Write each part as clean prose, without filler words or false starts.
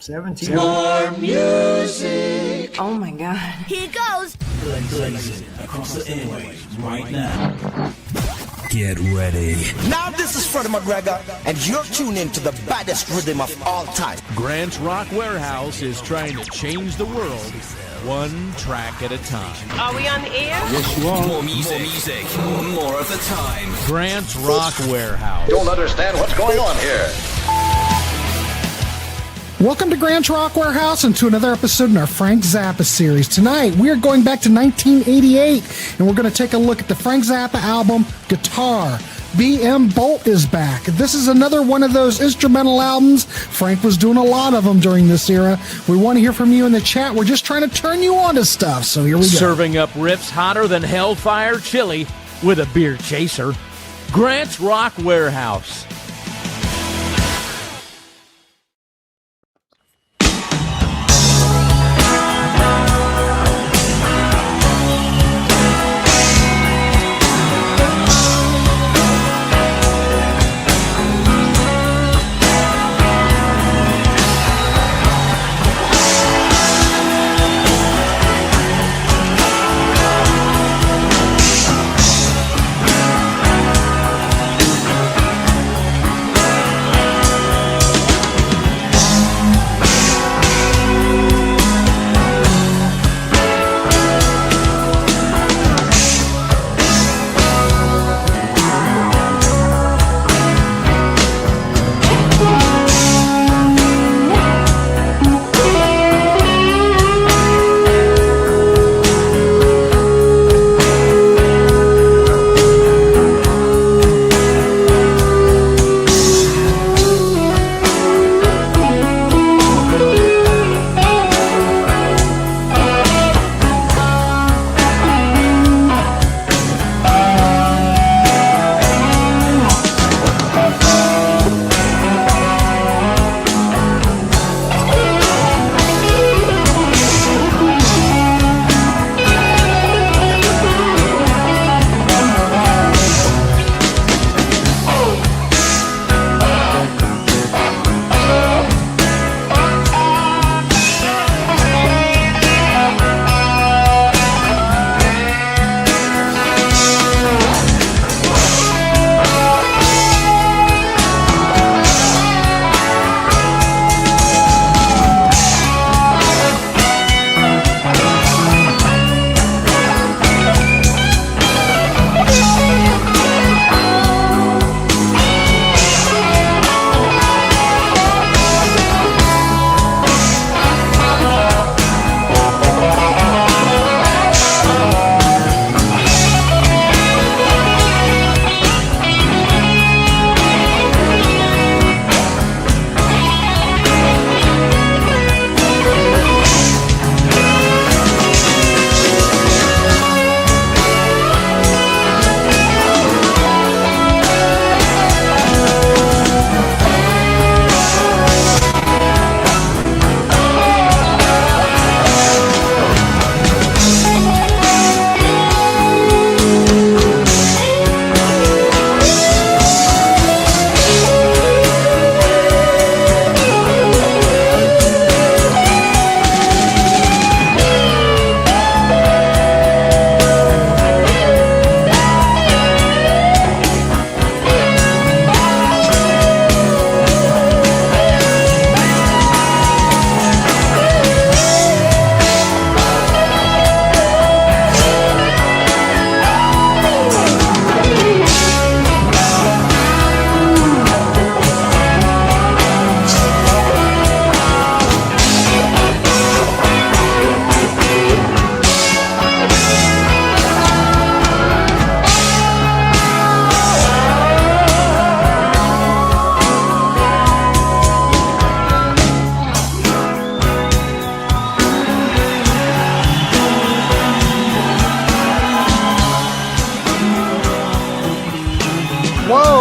17. More music. Oh my God. Here goes. Blazing across the airwaves right now. Get ready. Now this is Freddie McGregor, and you're tuned in to the baddest rhythm of all time. Grant's Rock Warehouse is trying to change the world, one track at a time. Are we on the air? Yes, you are. More music. More of the time. Grant's Rock Warehouse. Don't understand what's going on here. Welcome to Grant's Rock Warehouse and to another episode in our Frank Zappa series. Tonight, we are going back to 1988, and we're going to take a look at the Frank Zappa album, Guitar. BM Bolt is back. This is another one of those instrumental albums. Frank was doing a lot of them during this era. We want to hear from you in the chat. We're just trying to turn you on to stuff, so here we go. Serving up riffs hotter than Hellfire Chili with a beer chaser. Grant's Rock Warehouse.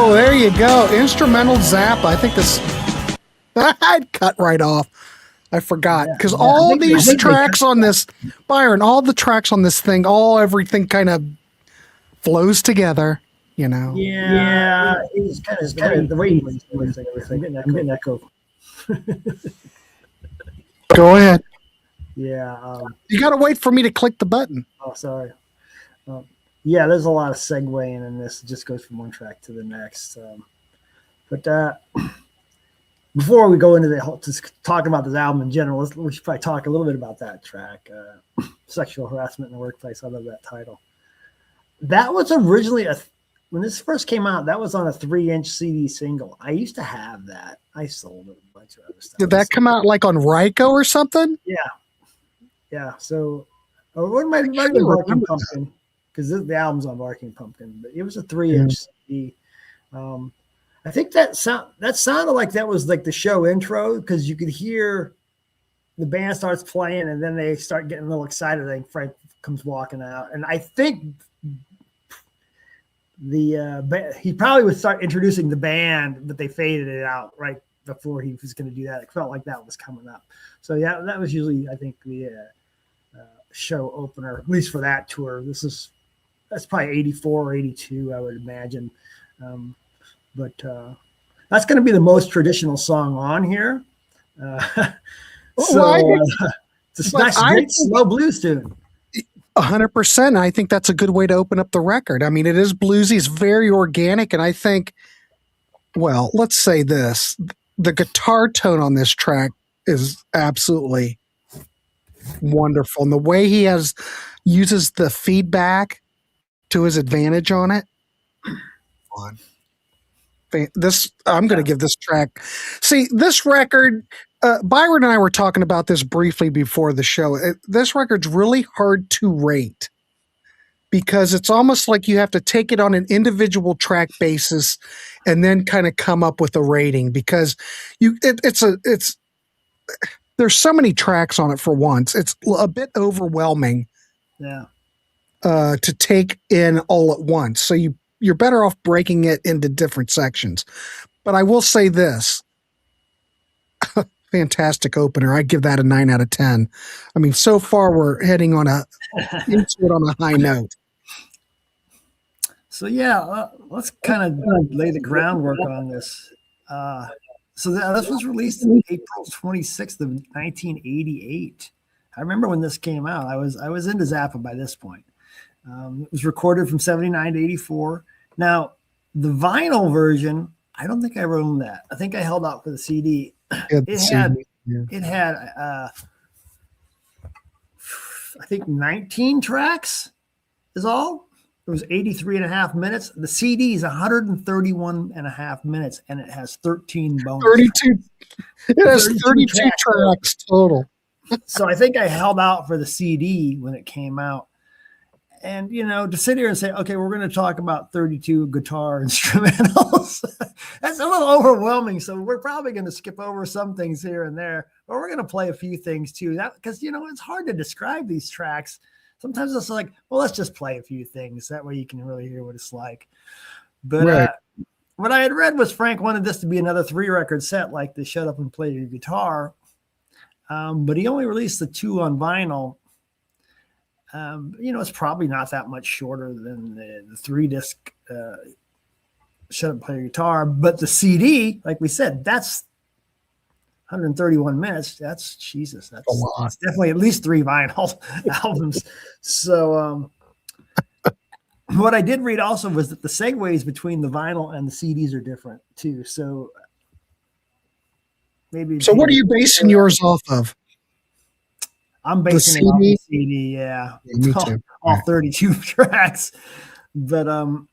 There you go. Instrumental Zappa. I think this I'd cut right off. I forgot because all these tracks on this, Byron, all the tracks on this thing, everything kind of flows together, you know. Yeah, it's kind of the way he was doing everything. I'm getting echo. Go ahead. Yeah. You got to wait for me to click the button. Oh, sorry. Yeah, there's a lot of segueing in this. It just goes from one track to the next. But before we go into just talking about this album in general, we should probably talk a little bit about that track, Sexual Harassment in the Workplace. I love that title. That was originally, when this first came out, that was on a 3-inch CD single. I used to have that. I sold it a bunch of other stuff. Did that come out like on Ryko or something? Yeah. Yeah. So, what might have been Barking Pumpkin, because the album's on Barking Pumpkin, but it was a 3-inch CD. I think that sounded like that was like the show intro, because you could hear the band starts playing and then they start getting a little excited. I think Frank comes walking out, and I think he probably would start introducing the band, but they faded it out right before he was going to do that. It felt like that was coming up. So yeah, that was usually, I think, the show opener, at least for that tour. That's probably 84 or 82, I would imagine. But that's going to be the most traditional song on here. It's a nice, great slow blues tune. 100%. I think that's a good way to open up the record. I mean, it is bluesy. It's very organic. And I think, well, let's say this. The guitar tone on this track is absolutely wonderful. And the way he uses the feedback to his advantage on it. I'm going to give this track. See, this record, Byron and I were talking about this briefly before the show. This record's really hard to rate because it's almost like you have to take it on an individual track basis and then kind of come up with a rating, because there's so many tracks on it for once. It's a bit overwhelming. Yeah. To take in all at once. So you're better off breaking it into different sections. But I will say this. Fantastic opener. I give that a 9 out of 10. I mean, so far we're heading on into it on a high note. So yeah, let's kind of lay the groundwork on this. So this was released on April 26th of 1988. I remember when this came out. I was into Zappa by this point. It was recorded from 79 to 84. Now, the vinyl version, I don't think I owned that. I think I held out for the CD. It had I think 19 tracks is all. It was 83 and a half minutes. The CD is 131 and a half minutes, and it has 13 bonus 32. It has 32 tracks total. So I think I held out for the CD when it came out. And, to sit here and say, okay, we're going to talk about 32 guitar instrumentals, that's a little overwhelming. So we're probably going to skip over some things here and there, but we're going to play a few things too. Because, it's hard to describe these tracks. Sometimes it's like, well, let's just play a few things. That way you can really hear what it's like. But right. What I had read was Frank wanted this to be another 3-record set, like the Shut Up and Play Your Guitar. But he only released the 2 on vinyl. It's probably not that much shorter than the 3-disc Shut Up and Play Your Guitar. But the CD, like we said, that's 131 minutes. That's Jesus. That's a lot. That's definitely at least 3 vinyl albums. So what I did read also was that the segues between the vinyl and the CDs are different too. So maybe. So what are you basing yours off of? I'm basing it off the CD. Yeah, me too. All 32 tracks. But so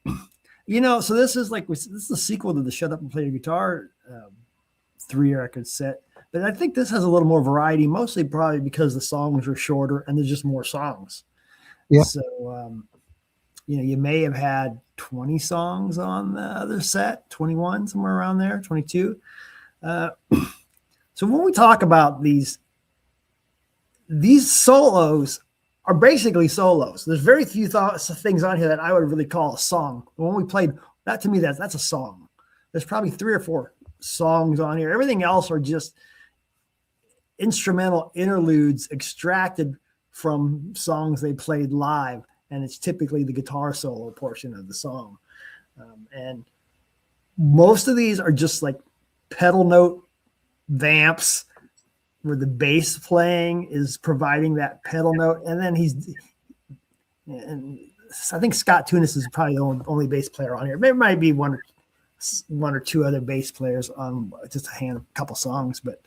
this is the sequel to the Shut Up and Play Your Guitar 3-record set. But I think this has a little more variety, mostly probably because the songs are shorter and there's just more songs. Yeah. So you may have had 20 songs on the other set, 21, somewhere around there, 22. So when we talk about these solos are basically solos. There's very few things on here that I would really call a song. When we played that, to me, that's a song. There's probably 3 or 4 songs on here. Everything else are just instrumental interludes extracted from songs they played live. And it's typically the guitar solo portion of the song. And most of these are just like pedal note vamps where the bass playing is providing that pedal note, and then and I think Scott Tunis is probably the only bass player on here. There might be one or two other bass players on just a couple songs, but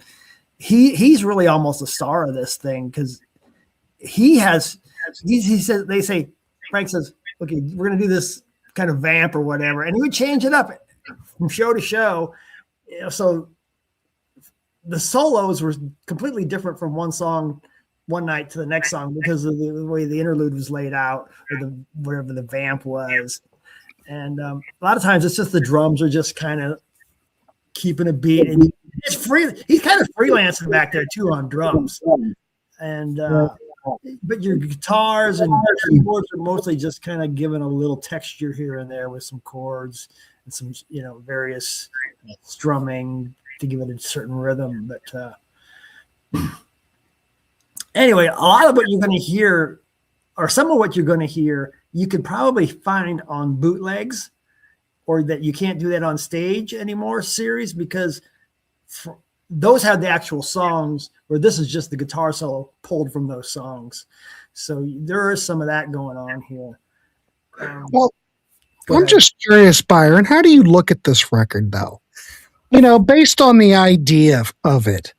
he's really almost a star of this thing because he says Frank says, okay, we're gonna do this kind of vamp or whatever, and he would change it up from show to show. So the solos were completely different from one song one night to the next song because of the way the interlude was laid out or whatever the vamp was. And a lot of times it's just the drums are just kind of keeping a beat, and it's free. He's kind of freelancing back there too on drums. And but your guitars and keyboards are mostly just kind of giving a little texture here and there with some chords and some various strumming to give it a certain rhythm. But anyway, a lot of what you're going to hear, or some of what you're going to hear, you could probably find on bootlegs, or that you can't do that on stage anymore series, because those have the actual songs where this is just the guitar solo pulled from those songs. So there is some of that going on here. Well, I'm just curious, Byron, how do you look at this record though? Based on the idea of it,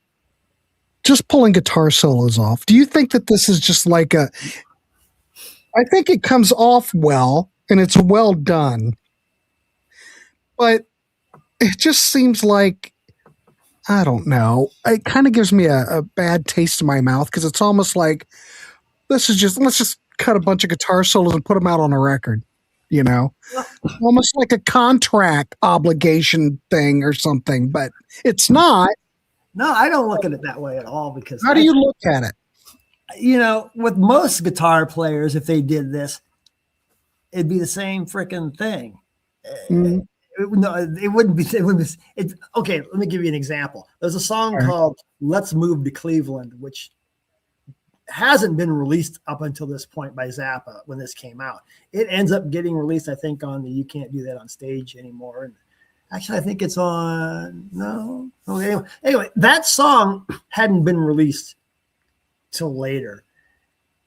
just pulling guitar solos off, do you think that this is just like I think it comes off well and it's well done, but it just seems like, I don't know, it kind of gives me a bad taste in my mouth because it's almost like let's just cut a bunch of guitar solos and put them out on a record, almost like a contract obligation thing or something, but it's not. No, I don't look at it that way at all, because how do you look at it? With most guitar players, if they did this, it'd be the same freaking thing. Mm-hmm. No, it wouldn't be. Okay, let me give you an example. There's a song called "Let's Move to Cleveland," which hasn't been released up until this point by Zappa when this came out. It ends up getting released, I think, on the "You Can't Do That on Stage Anymore." And actually, I think it's on no. Okay, anyway, that song hadn't been released till later,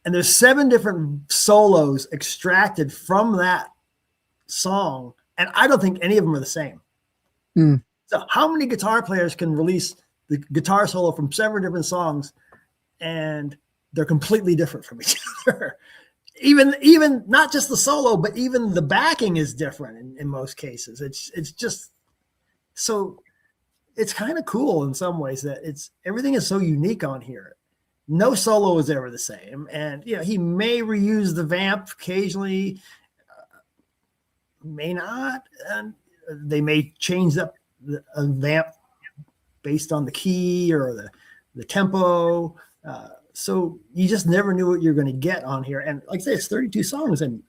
and there's 7 different solos extracted from that song. And I don't think any of them are the same. So how many guitar players can release the guitar solo from 7 different songs and they're completely different from each other? Even not just the solo, but even the backing is different in most cases. It's just so it's kind of cool in some ways that everything is so unique on here. No solo is ever the same. And he may reuse the vamp occasionally, may not, and they may change up a vamp based on the key or the tempo. So you just never knew what you're going to get on here. And like I say, it's 32 songs, and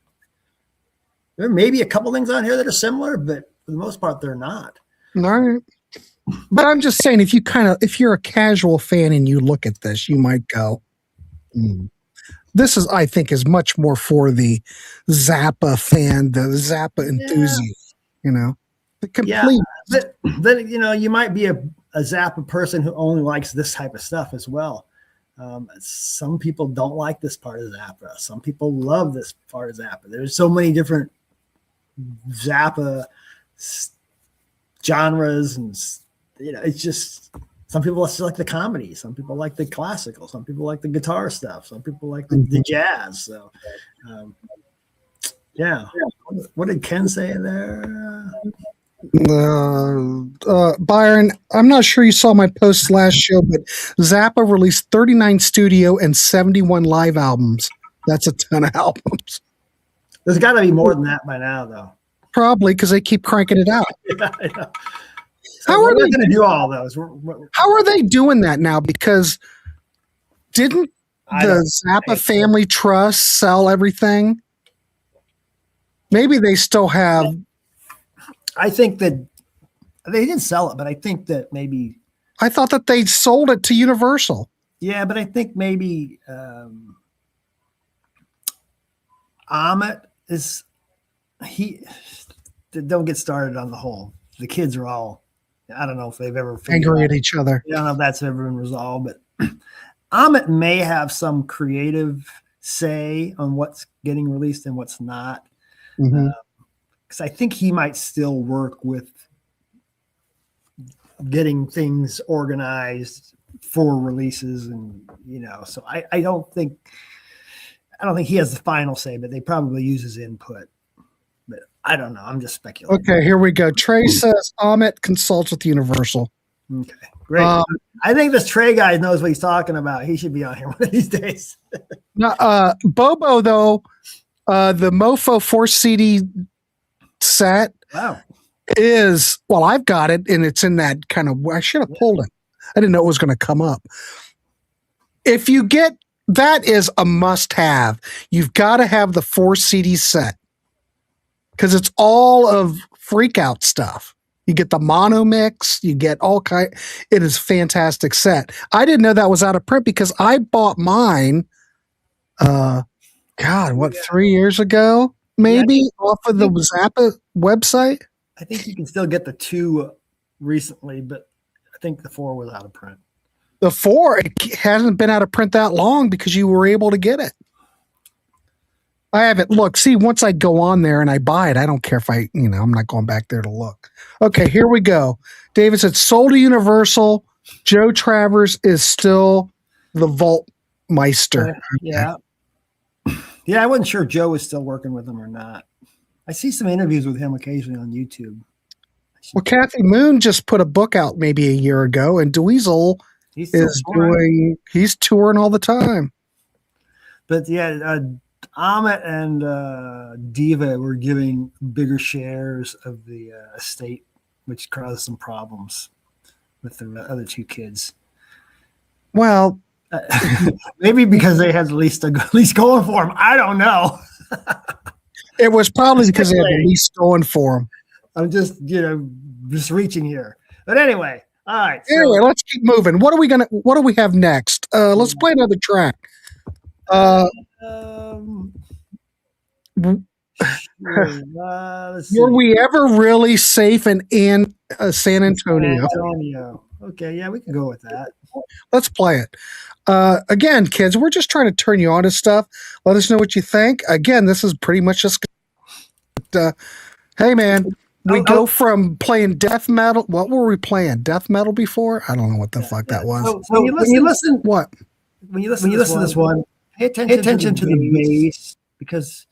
there may be a couple things on here that are similar, but for the most part, they're not. All right. But I'm just saying, if you're a casual fan and you look at this, you might go, this I think, is much more for the Zappa fan, the Zappa enthusiast, the complete. Yeah, but then, you might be a Zappa person who only likes this type of stuff as well. Some people don't like this part of Zappa. Some people love this part of Zappa. There's so many different Zappa genres, and it's just, some people just like the comedy. Some people like the classical. Some people like the guitar stuff. Some people like the jazz. So, yeah. What did Ken say there? Byron, I'm not sure you saw my post last show, but Zappa released 39 studio and 71 live albums. That's a ton of albums. There's got to be more than that by now, though. Probably, because they keep cranking it out. Yeah, I know. So how are they going to do all those? How are they doing that now? Because didn't the Zappa Family Trust sell everything? Maybe they still have. I think that they didn't sell it, but I think that maybe. I thought that they sold it to Universal. Yeah, but I think maybe Amit is. Don't get started on the whole. The kids are all. I don't know if they've ever angry at each other. I don't know if that's ever been resolved, but Amit may have some creative say on what's getting released and what's not. Because I think he might still work with getting things organized for releases, and so I don't think he has the final say, but they probably use his input. But I don't know. I'm just speculating. Okay, here we go. Trey says Amit consults with Universal. Okay, great. I think this Trey guy knows what he's talking about. He should be on here one of these days. Now, Bobo, though, the Mofo 4 CD set is, well, I've got it, and it's in that kind of, I should have pulled it. I didn't know it was going to come up. If you get, that is a must-have. You've got to have the 4 CD set because it's all of Freak Out stuff. You get the mono mix, you get all kind. It is a fantastic set. I didn't know that was out of print because I bought mine, 3 years ago, maybe, off of the Zappa website. I think you can still get the 2 recently, but I think the 4 was out of print. The 4, it hasn't been out of print that long because you were able to get it. I haven't. Look, see, once I go on there and I buy it, I don't care if I'm not going back there to look. Okay, here we go. David said, sold to Universal. Joe Travers is still the Vault Meister. Yeah. Yeah, I wasn't sure if Joe was still working with him or not. I see some interviews with him occasionally on YouTube. Well, Kathy Moon just put a book out maybe a year ago, and Dweezil he's touring all the time. But yeah, Amit and Diva were giving bigger shares of the estate, which caused some problems with the other 2 kids. Well, maybe because they had the least going for them. I don't know. It was probably because they had the least going for them. I'm just reaching here. But anyway, all right. Anyway, let's keep moving. What do we have next? Let's play another track. Were we ever really safe in San Antonio? Okay, yeah, we can go with that. Let's play it. Again, kids, we're just trying to turn you on to stuff. Let us know what you think. Again, this is pretty much just hey, man, we go from playing death metal. What were we playing? Death metal before? I don't know what the fuck that was. So when you listen to this one, pay attention to the bass, because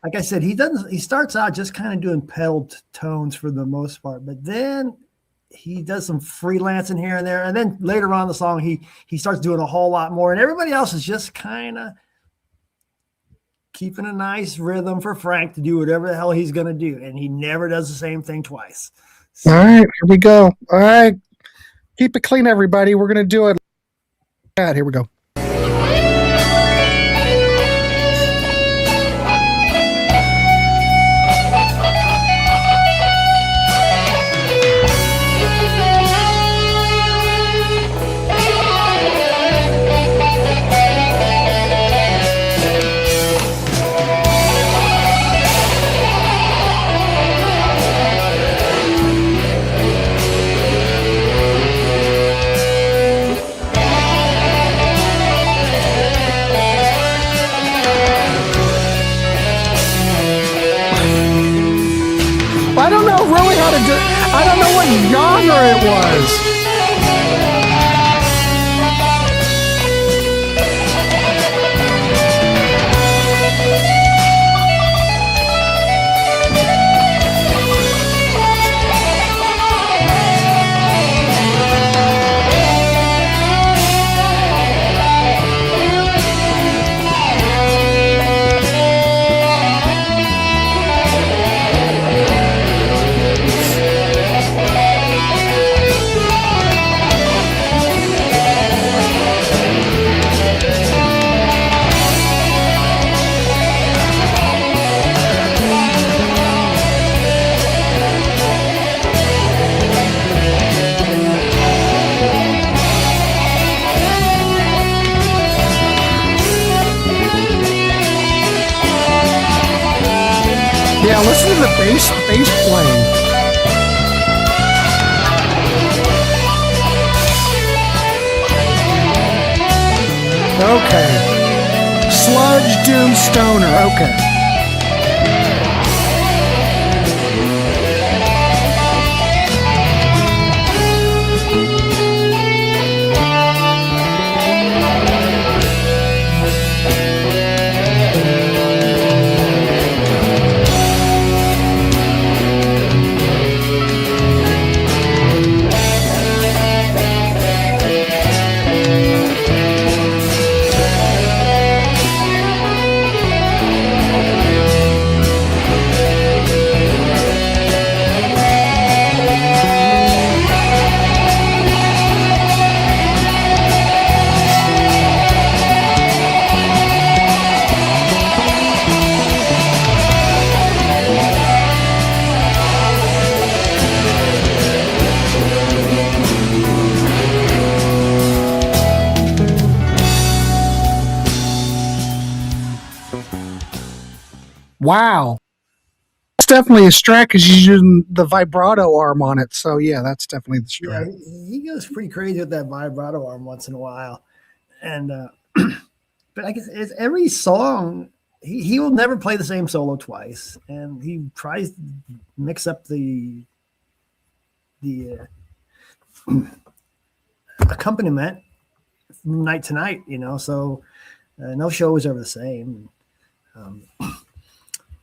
like I said, he starts out just kind of doing pedal tones for the most part, but then he does some freelancing here and there, and then later on in the song he starts doing a whole lot more, and everybody else is just kind of keeping a nice rhythm for Frank to do whatever the hell he's going to do, and he never does the same thing twice. So, all right, here we go. All right, keep it clean, everybody. We're going to do it. Here we go. I don't know what genre it was. Yeah, listen to the bass playing. Okay. Sludge Doom Stoner. Okay. Wow. It's definitely a Strat because he's using the vibrato arm on it. So, yeah, that's definitely the Yeah, Strat. he goes pretty crazy with that vibrato arm once in a while. And, but I guess it's every song, he will never play the same solo twice. And he tries to mix up the accompaniment from night to night, so no show is ever the same.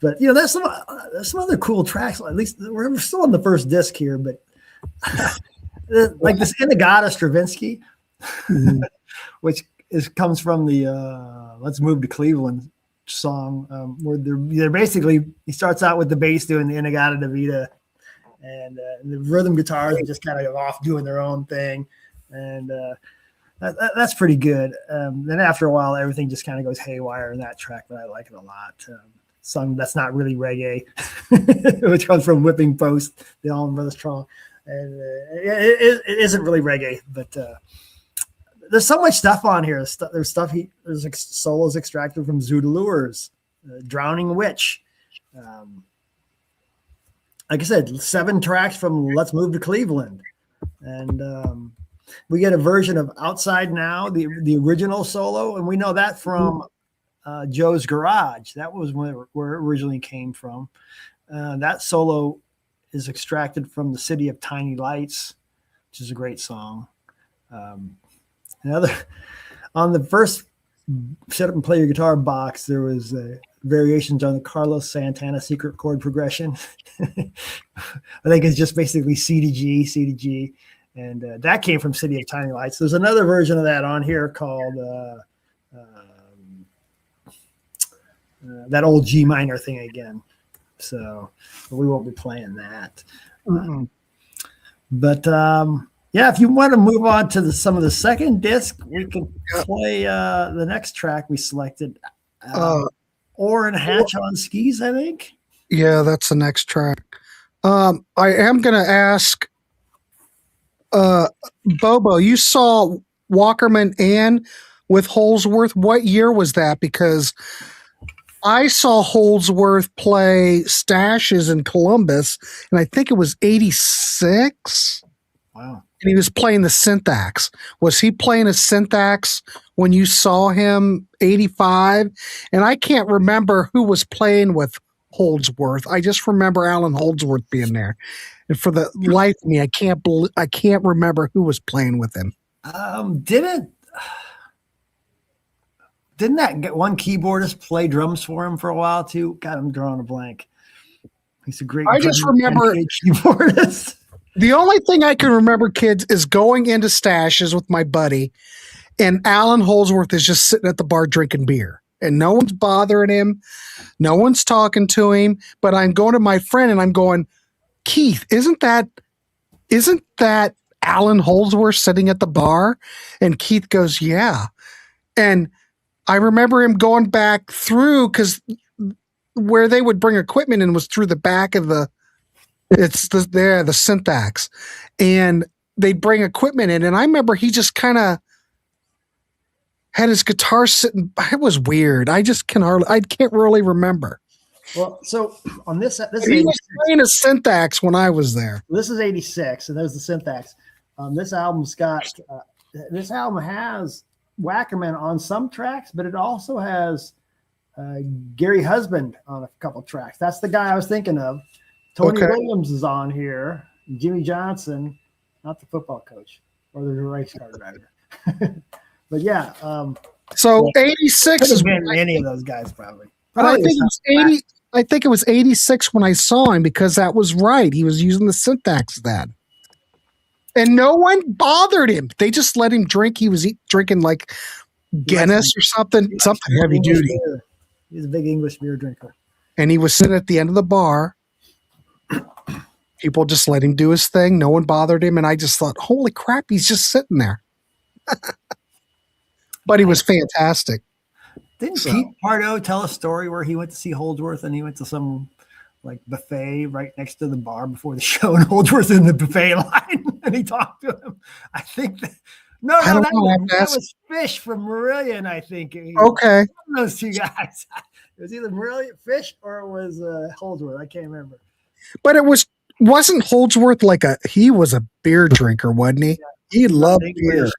But there's some other cool tracks. At least we're still on the first disc here, but like this Inagata Stravinsky, which comes from the "Let's Move to Cleveland" song, where they're basically, he starts out with the bass doing the Inagata Davida, and the rhythm guitars are just kind of off doing their own thing, and that's pretty good. Then after a while, everything just kind of goes haywire in that track, but I like it a lot. Song that's not really reggae, which comes from Whipping Post, the Allman Brothers Strong, and it isn't really reggae, but there's so much stuff on here. There's solos extracted from Zoodalures, Drowning Witch. Like I said, 7 tracks from Let's Move to Cleveland, and we get a version of Outside Now, the original solo, and we know that from Joe's Garage. That was where it originally came from. That solo is extracted from The City of Tiny Lights, which is a great song. Another on the first Shut Up and Play Your Guitar box, there was variations on the Carlos Santana secret chord progression. I think it's just basically C to G, C to G, and that came from City of Tiny Lights. There's another version of that on here called that old G minor thing again. So we won't be playing that. But yeah, if you want to move on to some of the second disc, we can play the next track we selected. Orin Hatch on Skis, I think. Yeah, that's the next track. I am going to ask Bobo, you saw Walkerman and with Holdsworth. What year was that? Because I saw Holdsworth play Stashes in Columbus, and I think it was 86. Wow. And he was playing the Syntax. Was he playing a Syntax when you saw him 85? And I can't remember who was playing with Holdsworth. I just remember Alan Holdsworth being there. And for the life of me, I can't remember who was playing with him. Didn't that one keyboardist play drums for him for a while too? God, I'm drawing a blank. He's a great. I just remember keyboardist. The only thing I can remember, kids, is going into Stashes with my buddy, and Alan Holdsworth is just sitting at the bar drinking beer, and no one's bothering him, no one's talking to him. But I'm going to my friend, and I'm going, Keith, isn't that Alan Holdsworth sitting at the bar? And Keith goes, yeah. And I remember him going back through, because where they would bring equipment in was through the back of the Syntax, and they'd bring equipment in. And I remember he just kind of had his guitar sitting. It was weird. I can't really remember. Well, so on this he was playing a Syntax when I was there. This is 86, and there's the Syntax. This album has Wackerman on some tracks, but it also has Gary Husband on a couple tracks. That's the guy I was thinking of. Tony Williams is on here. Jimmy Johnson, not the football coach or the race car driver. But yeah. So 86 is any of those guys probably. But I think it was 80. I think it was 86 when I saw him because that was right. He was using the syntax then. And no one bothered him. They just let him drink. He was drinking like Guinness or something heavy duty. Beer. He's a big English beer drinker. And he was sitting at the end of the bar. People just let him do his thing. No one bothered him. And I just thought, holy crap, he's just sitting there. But he was fantastic. Didn't Pete Pardo tell a story where he went to see Holdsworth and he went to some like buffet right next to the bar before the show, and Holdsworth in the buffet line and he talked to him? I think that was Fish from Marillion, I think. Okay. Those two guys. It was either Marillion Fish or it was Holdsworth. I can't remember. But wasn't Holdsworth he was a beer drinker, wasn't he? Yeah. He loved beer.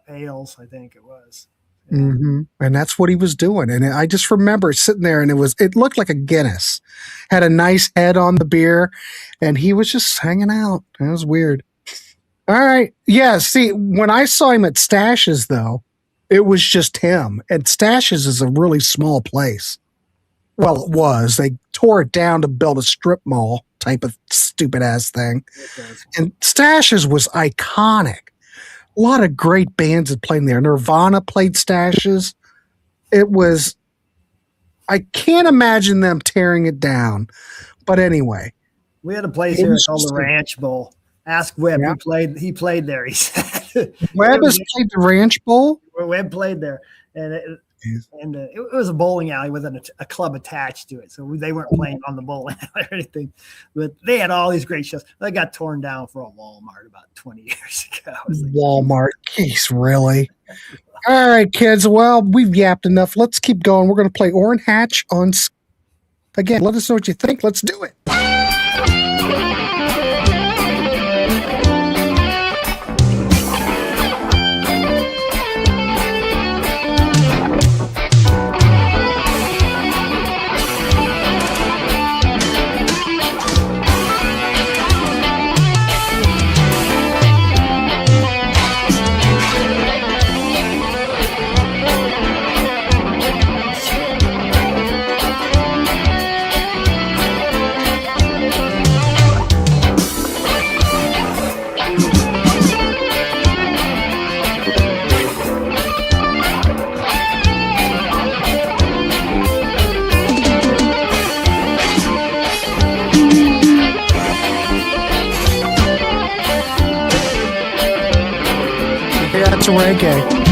Ales, I think it was. Yeah. Mm-hmm. And that's what he was doing. And I just remember sitting there and it looked like a Guinness. Had a nice head on the beer and he was just hanging out. That was weird. All right. Yeah. See, when I saw him at Stashes though, it was just him. And Stashes is a really small place. Well, it was. They tore it down to build a strip mall type of stupid ass thing. And Stashes was iconic. A lot of great bands had played there. Nirvana played Stashes. I can't imagine them tearing it down. But anyway. We had a place here called the Ranch Bowl. Ask Webb. Yeah. He played there, he said. Webb has played the Ranch Bowl? Webb played there. And it was a bowling alley with a club attached to it. So they weren't playing on the bowling alley or anything. But they had all these great shows. They got torn down for a Walmart about 20 years ago. Walmart. Jeez, really? All right, kids. Well, we've yapped enough. Let's keep going. We're going to play Orrin Hatch on... Again, let us know what you think. Let's do it. It's reggae.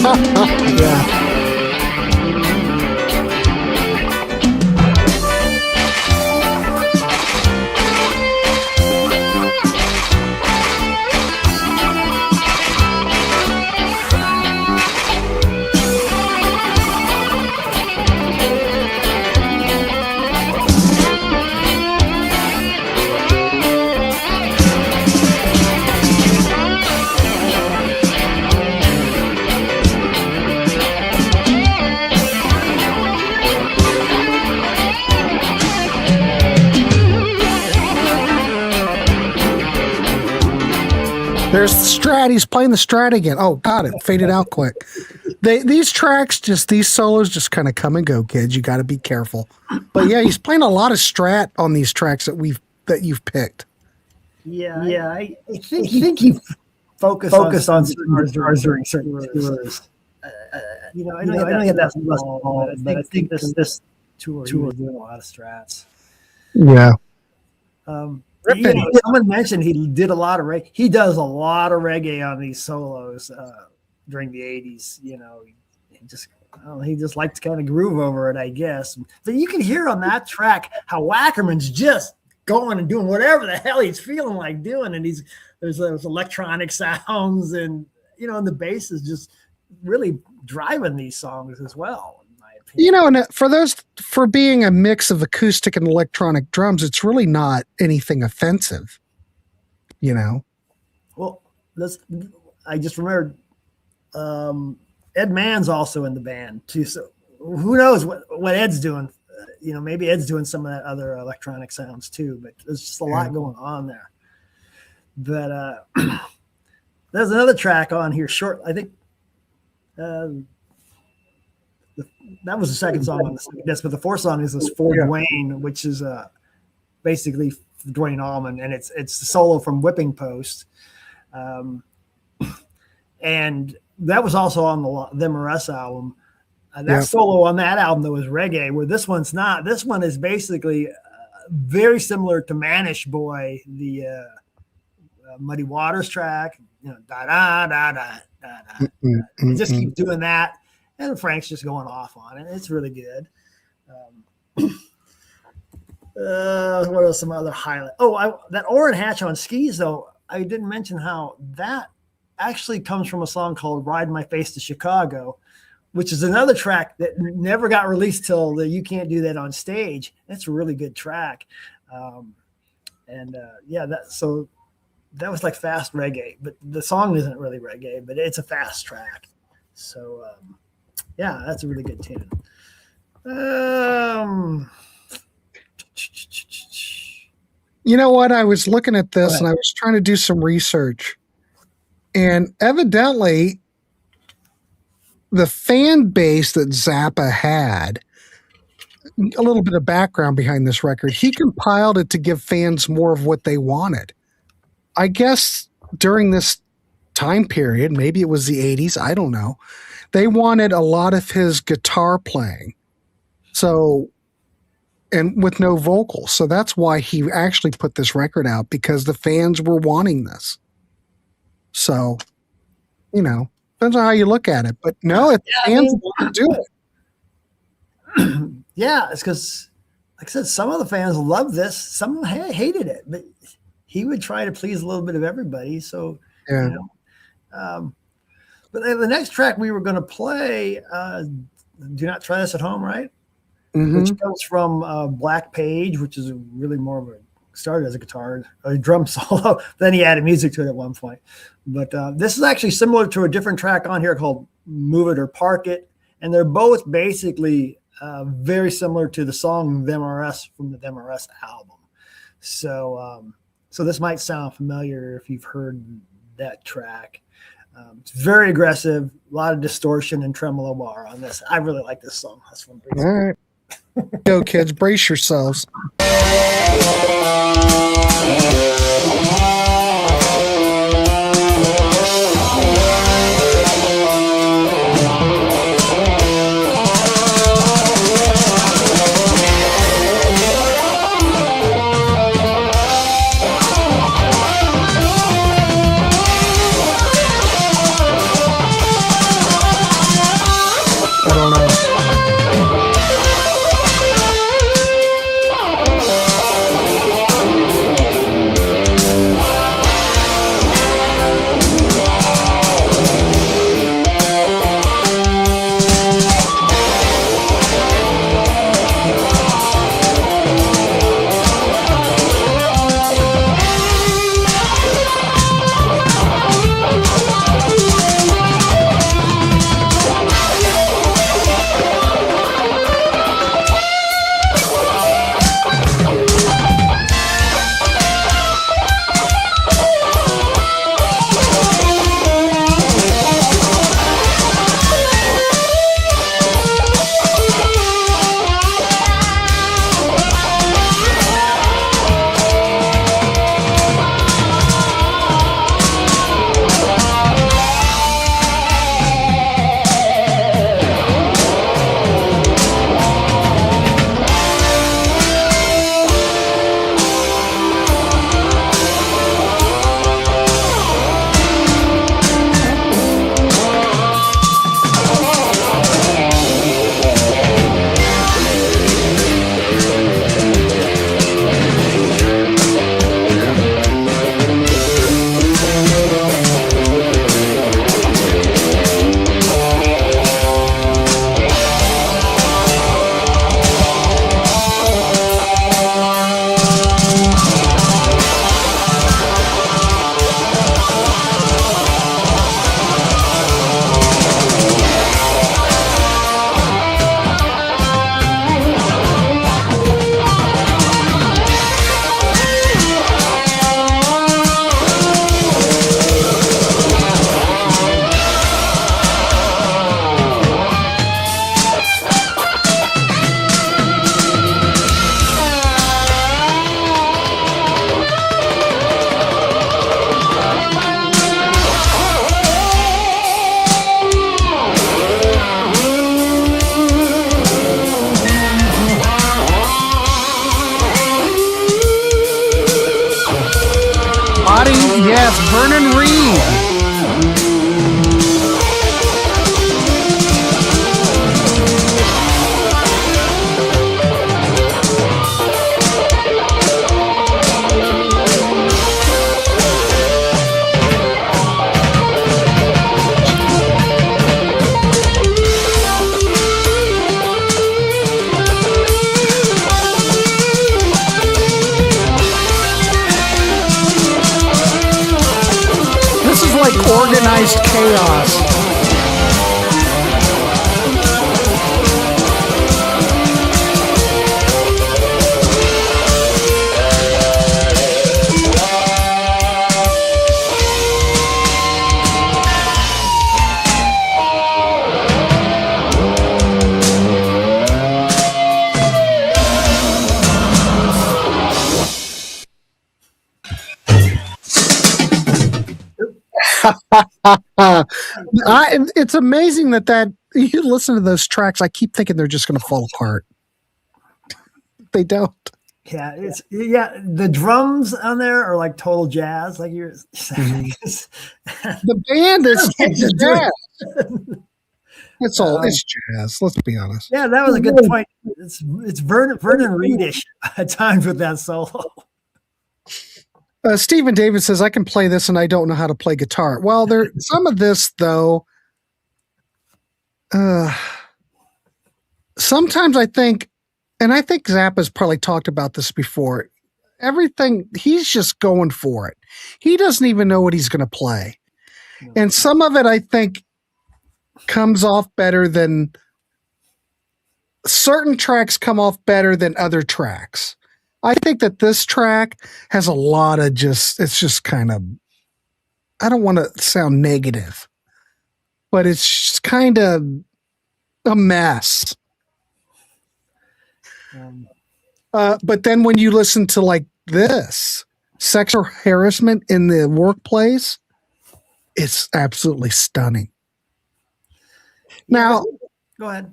Yeah. There's the Strat. He's playing the Strat again. Oh, got it. Faded out quick. These tracks, these solos just kind of come and go, kids. You got to be careful. But yeah, he's playing a lot of Strat on these tracks that you've picked. Yeah. I think he focused on certain tours. I know he had that but I think this tour he was doing a lot of Strats. Yeah. Someone mentioned he did a lot of reggae. He does a lot of reggae on these solos during the 80s. He just liked to kind of groove over it, I guess. But you can hear on that track how Wackerman's just going and doing whatever the hell he's feeling like doing, and there's those electronic sounds, and and the bass is just really driving these songs as well. And for being a mix of acoustic and electronic drums, it's really not anything offensive, Well, I just remembered Ed Mann's also in the band too. So who knows what Ed's doing? Maybe Ed's doing some of that other electronic sounds too. But there's just a lot going on there. But there's another track on here. Short, I think. That was the second song on the second disc, but the fourth song is this For Dwayne, which is basically Dwayne Allman, and it's the solo from Whipping Post, and that was also on the Them or Us album. That solo on that album, though, was reggae, where this one's not. This one is basically very similar to Manish Boy, the Muddy Waters track. Da da da da da da. Just keep doing that. And Frank's just going off on it. It's really good. What else? Some other highlight? That Orrin Hatch on skis, though. I didn't mention how that actually comes from a song called "Ride My Face to Chicago," which is another track that never got released till the "You Can't Do That on Stage." That's a really good track. That was like fast reggae, but the song isn't really reggae, but it's a fast track. So. That's a really good tune. You know what? I was looking at this and I was trying to do some research. And evidently, the fan base that Zappa had, a little bit of background behind this record, he compiled it to give fans more of what they wanted. I guess during this time period, maybe it was the 80s, I don't know. They wanted a lot of his guitar playing. So, and with no vocals. So that's why he actually put this record out, because the fans were wanting this. So, depends on how you look at it. But no, fans want to do it. Yeah, it's because, like I said, some of the fans loved this. Some hated it. But he would try to please a little bit of everybody. So, but the next track we were going to play, Do Not Try This at Home, right? Mm-hmm. Which comes from Black Page, which is really more of started as a drum solo. Then he added music to it at one point. But this is actually similar to a different track on here called Move It or Park It. And they're both basically very similar to the song Them or Us from the Them or Us album. So this might sound familiar if you've heard that track. It's very aggressive, a lot of distortion and tremolo bar on this. I really like this song. That's one reason. All right. Go, kids, brace yourselves. Yes, Vernon Reid. Like organized chaos. It's amazing that you listen to those tracks. I keep thinking they're just going to fall apart. They don't. Yeah, the drums on there are like total jazz, like you're saying. The band is jazz. It's jazz. Let's be honest. Yeah, that was a good point. It's Vernon Reedish at times with that solo. Stephen David says, I can play this and I don't know how to play guitar. Well, some of this, though, sometimes I think, and I think Zappa's probably talked about this before, everything, he's just going for it. He doesn't even know what he's going to play. And some of it, I think, comes off better than, certain tracks come off better than other tracks. I think that this track has a lot of it's just kind of, I don't want to sound negative, but it's just kind of a mess. But then when you listen to like this, sexual harassment in the workplace, it's absolutely stunning. Now, go ahead.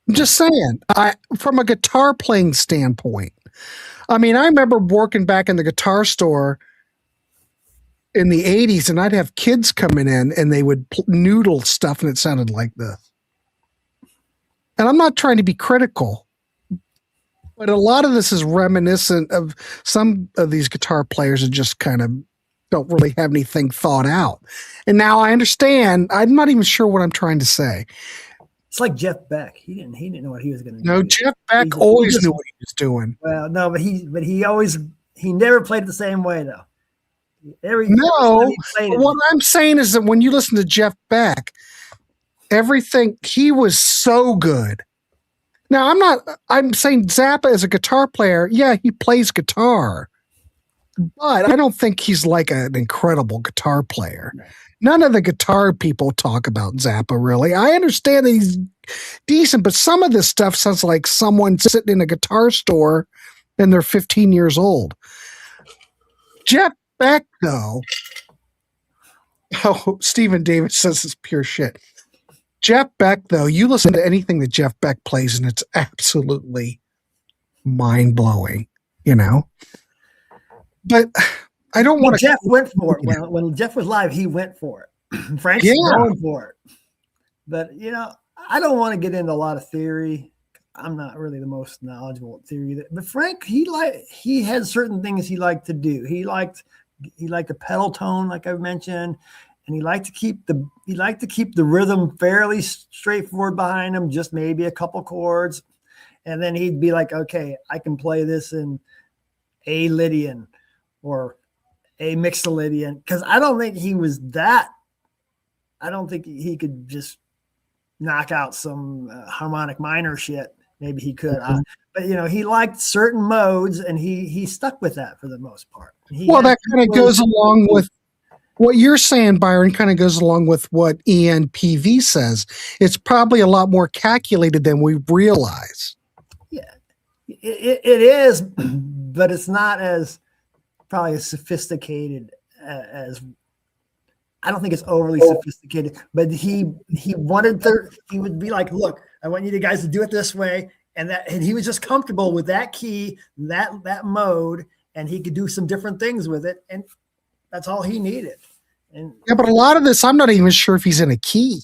I'm just saying, from a guitar playing standpoint, I mean, I remember working back in the guitar store in the 80s, and I'd have kids coming in and they would noodle stuff, and it sounded like this. And I'm not trying to be critical, but a lot of this is reminiscent of some of these guitar players that just kind of don't really have anything thought out. And now I understand. I'm not even sure what I'm trying to say. It's like Jeff Beck. He didn't know what he was going to do. No, Jeff Beck always knew what he was doing. Well, no, but he never played it the same way though. What I'm saying is that when you listen to Jeff Beck, everything, he was so good. Now I'm saying Zappa as a guitar player. Yeah, he plays guitar, but I don't think he's like an incredible guitar player. No. None of the guitar people talk about Zappa, really. I understand that he's decent, but some of this stuff sounds like someone sitting in a guitar store and they're 15 years old. Jeff Beck, though, Stephen Davis says it's pure shit. Jeff Beck, though, you listen to anything that Jeff Beck plays and it's absolutely mind-blowing, you know? But I don't want to. Jeff went for it. When Jeff was live, he went for it. Frank's going for it. But, I don't want to get into a lot of theory. I'm not really the most knowledgeable at theory. But Frank, he had certain things he liked to do. He liked the pedal tone, like I mentioned, and he liked to keep the rhythm fairly straightforward behind him, just maybe a couple chords. And then he'd be like, okay, I can play this in A Lydian or A Mixolydian, because I don't think he was that. I don't think he could just knock out some harmonic minor shit. Maybe he could, but he liked certain modes, and he stuck with that for the most part. That kind of goes along with what you're saying, Byron. Kind of goes along with what ENPV says. It's probably a lot more calculated than we realize. Yeah, it is, but it's not probably as sophisticated as. I don't think it's overly sophisticated, but he would be like, look, I want you guys to do it this way. And he was just comfortable with that key, that mode, and he could do some different things with it. And That's all he needed. And Yeah, but a lot of this, I'm not even sure if he's in a key.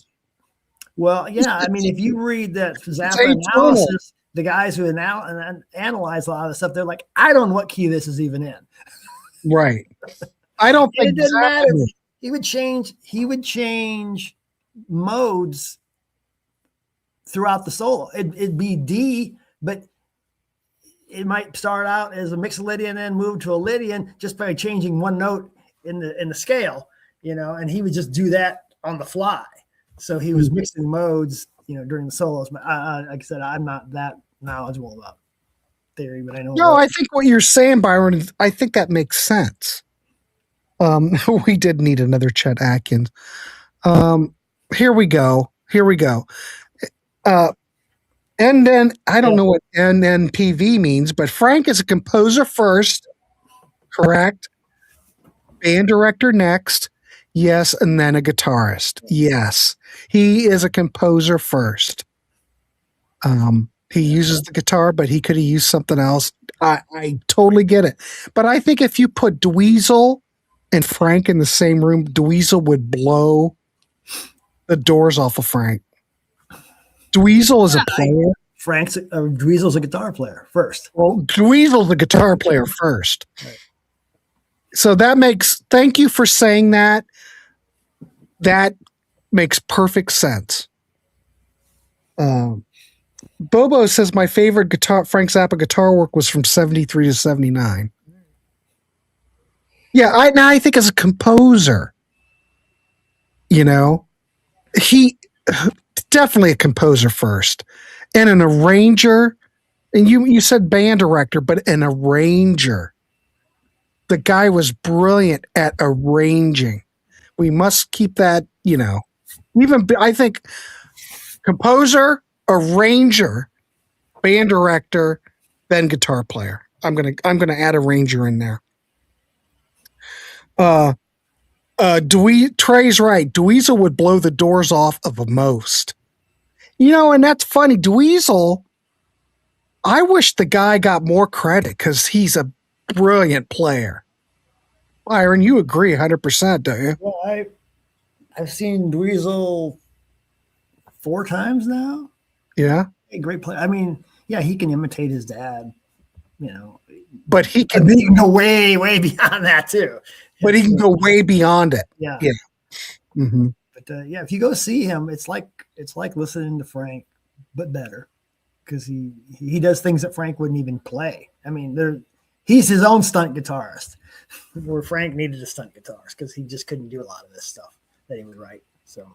well, yeah, I mean, if you read that Zappa atonal. analysis, the guys who analyze a lot of the stuff, they're like, I don't know what key this is even in. Right. I don't And think it doesn't matter. Zappa- He would change modes throughout the solo. It'd be D, but it might start out as a Mixolydian and then move to a Lydian just by changing one note in the scale, and he would just do that on the fly. So he was mixing modes, during the solos. But like I said, I'm not that knowledgeable about theory, but I know. No, I think what you're saying, Byron, I think that makes sense. We did need another Chet Atkins. Here we go. And then I don't know what NNPV means, but Frank is a composer first, correct? Band director next, yes, and then a guitarist. Yes, he is a composer first. He uses the guitar, but he could have used something else. I totally get it. But I think if you put Dweezil and Frank in the same room, Dweezil would blow the doors off of Frank. Dweezil is a player. Dweezil's a guitar player first. Well, Dweezil's a guitar player first. Right. So thank you for saying that. That makes perfect sense. Bobo says my favorite Frank Zappa guitar work was from 73 to 79. Yeah, I think as a composer, he definitely a composer first, and an arranger. And you said band director, but an arranger. The guy was brilliant at arranging. We must keep that, even I think composer, arranger, band director, then guitar player. I'm gonna add arranger in there. Trey's right. Dweezil would blow the doors off of most. And that's funny. Dweezil, I wish the guy got more credit because he's a brilliant player. Byron, you agree 100%, don't you? Well, I've seen Dweezil 4 times now. Yeah. A great player. I mean, yeah, he can imitate his dad, but he can go way, way beyond that too. But he can go way beyond it. Yeah. Mm-hmm. But if you go see him, it's like listening to Frank, but better, because he does things that Frank wouldn't even play. I mean, he's his own stunt guitarist, where Frank needed a stunt guitarist because he just couldn't do a lot of this stuff that he would write. So.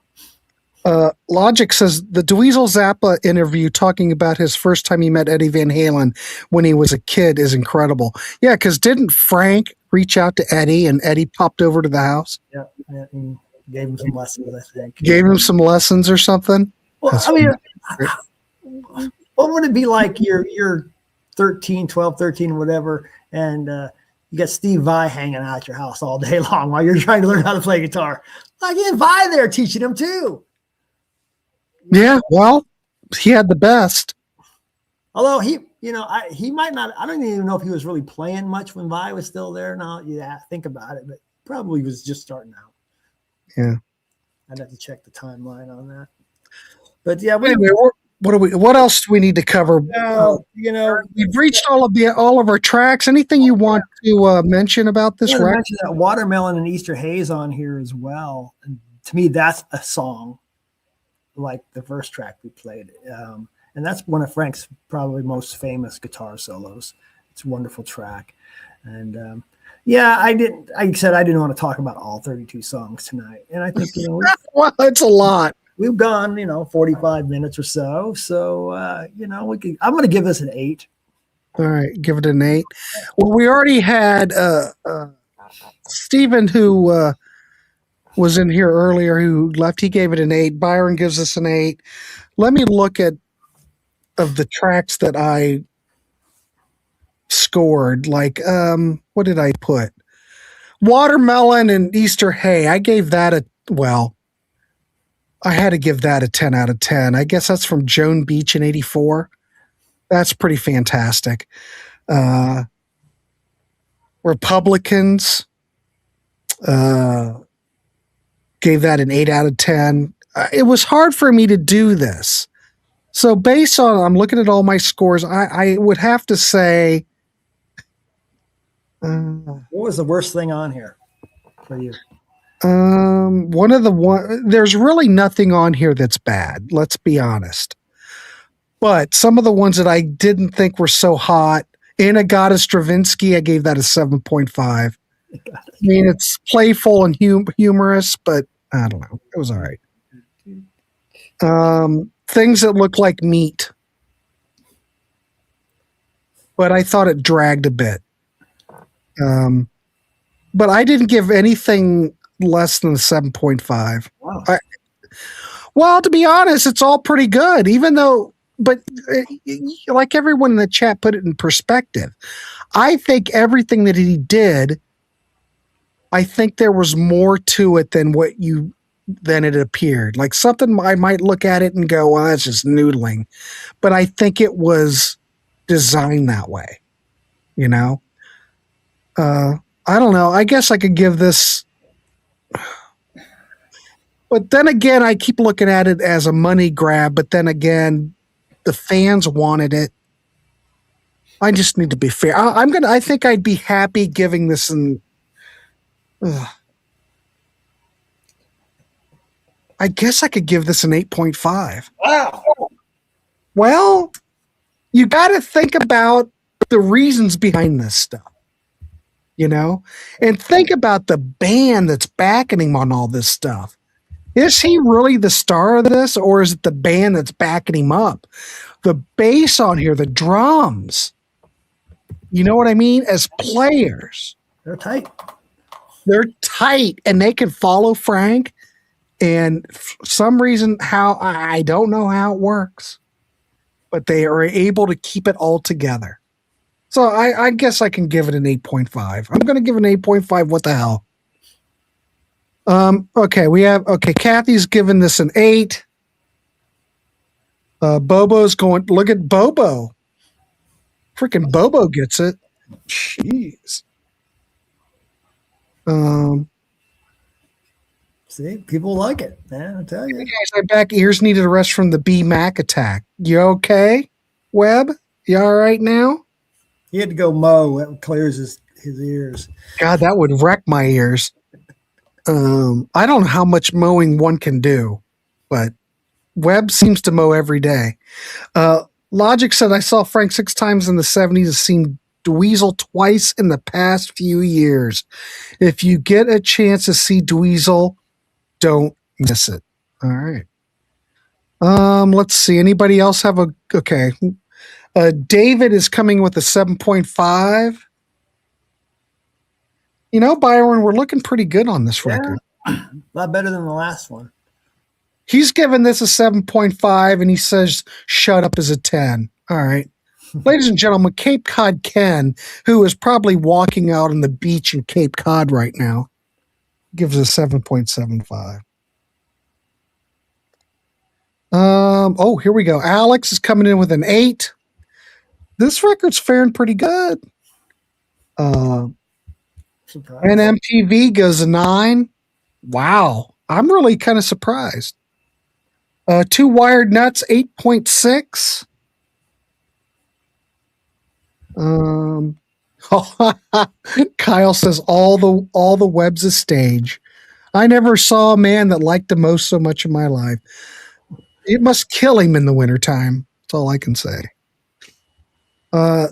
Logic says the Dweezil Zappa interview talking about his first time he met Eddie Van Halen when he was a kid is incredible. Yeah, because didn't Frank reach out to Eddie and Eddie popped over to the house? Yeah, and gave him some lessons, I think. Gave him some lessons or something? Well, I mean, what would it be like you're 13, 12, 13, whatever, and you got Steve Vai hanging out at your house all day long while you're trying to learn how to play guitar? Like, you had Vai there teaching him too. Yeah, well, he had the best. Although he might not. I don't even know if he was really playing much when Vi was still there. Now, think about it, but probably was just starting out. Yeah, I'd have to check the timeline on that. But yeah, what else do we need to cover? We've reached all of our tracks. Anything you want to mention about this record? Mention that Watermelon and Easter Haze on here as well. And to me, that's a song like the first track we played. And that's one of Frank's probably most famous guitar solos. It's a wonderful track. And I didn't want to talk about all 32 songs tonight. And I think, well, it's a lot. We've gone, 45 minutes or so. So, I'm going to give this an 8. All right. Give it an 8. Well, we already had Stephen, who was in here earlier, who left. He gave it an 8. Byron gives us an 8. Let me look of the tracks that I scored. Like, what did I put? Watermelon and Easter Hay. I gave that I had to give that a 10 out of 10. I guess that's from Joan Beach in 84. That's pretty fantastic. Republicans. Gave that an 8 out of 10. It was hard for me to do this. So based on, I'm looking at all my scores, I would have to say. What was the worst thing on here for you? There's really nothing on here that's bad. Let's be honest. But some of the ones that I didn't think were so hot, Inagata Stravinsky, I gave that a 7.5. I mean, it's playful and humorous, but I don't know. It was all right. Things that look like meat. But I thought it dragged a bit. But I didn't give anything less than a 7.5. Wow. Well, to be honest, it's all pretty good, even though, but like everyone in the chat put it in perspective. I think everything that he did, I think there was more to it than it appeared. Like something I might look at it and go, well, that's just noodling. But I think it was designed that way, you know? I don't know. I guess I could give this. But then again, I keep looking at it as a money grab. But then again, the fans wanted it. I just need to be fair. I think I'd be happy giving this an. I guess I could give this an 8.5. Wow. Well, you got to think about the reasons behind this stuff. You know, and think about the band that's backing him on all this stuff. Is he really the star of this, or is it the band that's backing him up? The bass on here, the drums. You know what I mean? As players, They're tight. they're tight, and they can follow Frank. And for some reason, how I don't know how it works, but they are able to keep it all together. So I guess I can give it an 8.5. I'm going to give it an 8.5. What the hell? Okay. Kathy's given this an 8. Bobo's going, look at Bobo. Freaking Bobo gets it. Jeez. See, people like it, man. I tell you. Guys, my back ears needed a rest from the B Mac attack. You okay, Webb? You all right now? He had to go mow. That clears his ears. God, that would wreck my ears. I don't know how much mowing one can do, but Webb seems to mow every day. Logic said, I saw Frank 6 times in the 70s and seen Dweezil twice in the past few years. If you get a chance to see Dweezil, don't miss it. All right. Let's see. Anybody else have okay. David is coming with a 7.5. You know, Byron, we're looking pretty good on this record. A lot better than the last one. He's given this a 7.5, and he says shut up is a 10. All right. Ladies and gentlemen, Cape Cod Ken, who is probably walking out on the beach in Cape Cod right now, gives a 7.75. Here we go. Alex is coming in with an 8. This record's faring pretty good. And MTV goes a 9. Wow. I'm really kind of surprised. Two Wired Nuts, 8.6. Kyle says all the web's a stage. I never saw a man that liked the most so much in my life. It must kill him in the wintertime. That's all I can say.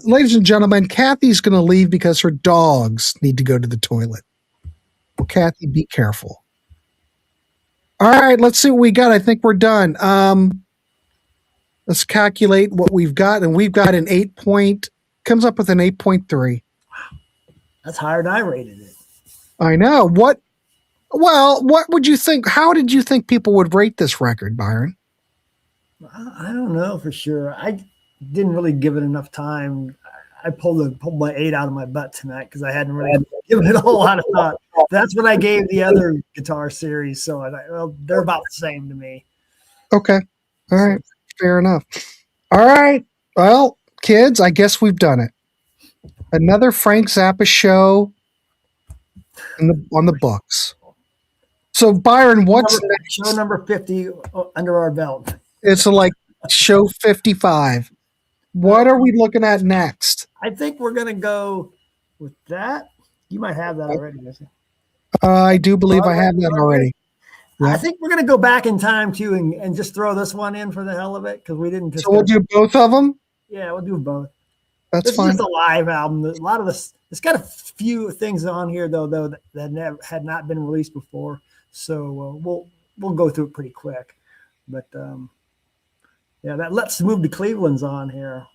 Ladies and gentlemen, Kathy's going to leave because her dogs need to go to the toilet. Well, Kathy, be careful. All right, let's see what we got. I think we're done. Let's calculate what we've got, and we've got an 8 point. Comes up with an 8.3. That's higher than I rated it. I know. What would you think? How did you think people would rate this record, Byron? I don't know for sure. I didn't really give it enough time. I pulled my 8 out of my butt tonight because I hadn't really given it a whole lot of thought. That's what I gave the other guitar series. So they're about the same to me. Okay. All right. Fair enough. All right. Well, kids, I guess we've done it. Another Frank Zappa show on the books. So Byron, what's next? Show number 50 under our belt. It's like show 55. What are we looking at next? I think we're gonna go with that. You might have that already, Jesse. I do believe I have that already. I think we're gonna go back in time too, and just throw this one in for the hell of it because we didn't. So we'll do both of them. Yeah, we'll do both. That's this fine. is just a live album. A lot of this. It's got a few things on here though that had not been released before. So we'll go through it pretty quick. But yeah, that Let's Move to Cleveland's on here.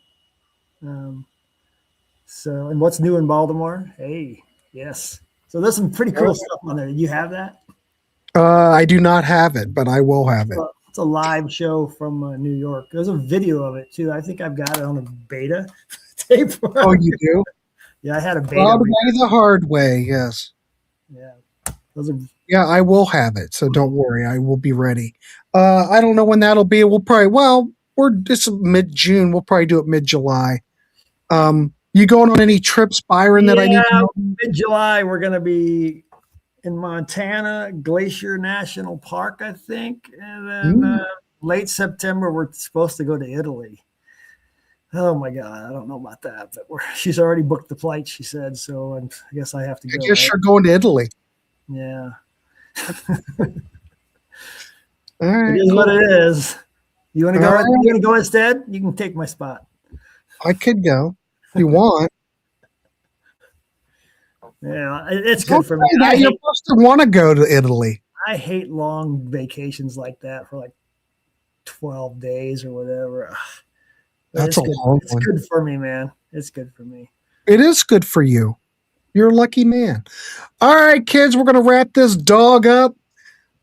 So, and what's new in Baltimore? Hey, yes. So there's some pretty cool stuff on there. You have that? I do not have it, but I will have it. It's a live show from New York. There's a video of it too. I think I've got it on a beta tape. Oh, you do? Yeah, I had a beta. Well, the hard way, yes. Yeah. Those are. Yeah, I will have it. So don't worry. I will be ready. I don't know when that'll be. We'll probably, it's mid-June. We'll probably do it mid-July. You going on any trips, Byron, that I need to know? Mid-July, we're going to be in Montana, Glacier National Park, I think. And then late September, we're supposed to go to Italy. Oh, my God. I don't know about that. But she's already booked the flight, she said. So I guess I have to go. I guess you're going to Italy. Yeah. All right. It is what it is. You want to go? Right. You want to go instead? You can take my spot. I could go if you want. Yeah, it's good for me. You're supposed to want to go to Italy. I hate long vacations like that for like 12 days or whatever. That's a long one. It's good for me, man. It's good for me. It is good for you. You're a lucky man. All right, kids, we're going to wrap this dog up.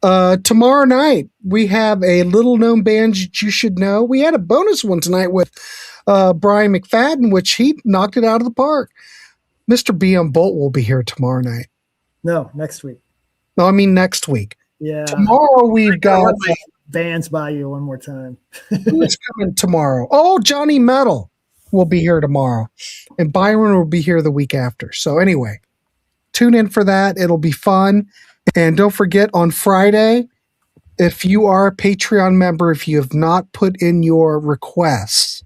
Tomorrow night, we have a little-known band that you should know. We had a bonus one tonight with Brian McFadden, which he knocked it out of the park. Mr. B.M. Bolt will be here tomorrow night. No, next week. No, I mean next week. Yeah. Tomorrow we've got... bands by you one more time. Who's coming tomorrow? Oh, Johnny Metal will be here tomorrow. And Byron will be here the week after. So anyway, tune in for that. It'll be fun. And don't forget, on Friday, if you are a Patreon member, if you have not put in your requests,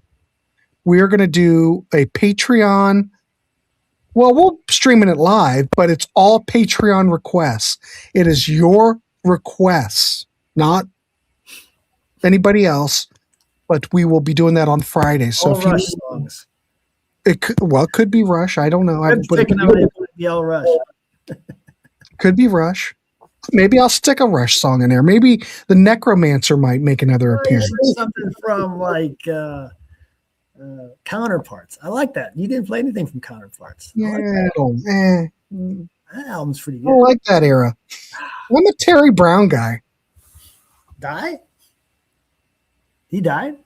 we are going to do a Patreon. Well, we'll stream it live, but it's all Patreon requests. It is your requests, not anybody else, but we will be doing that on Friday. So all Rush songs. It could be Rush. I don't know. Yell Rush. Could be Rush. Maybe I'll stick a Rush song in there. Maybe the Necromancer might make another appearance. Something from like Counterparts. I like that. You didn't play anything from Counterparts. Yeah, that album's pretty good. I like that era. I'm a Terry Brown guy. Die? He died?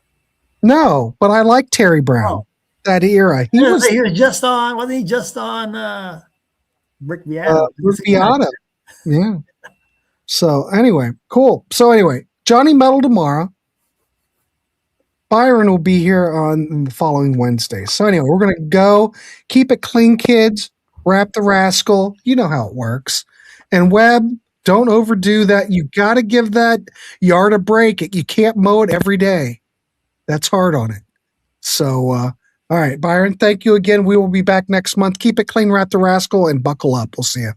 No, but I like Terry Brown. Oh. That era. He was just on. Wasn't he just on Rick Beato? Rick Beato. Yeah. So anyway, cool. So anyway, Johnny Metal tomorrow. Byron will be here on the following Wednesday. So anyway, we're going to go. Keep it clean, kids. Wrap the rascal. You know how it works. And Webb, don't overdo that. You got to give that yard a break. You can't mow it every day. That's hard on it. So, all right, Byron, thank you again. We will be back next month. Keep it clean, wrap the rascal, and buckle up. We'll see you.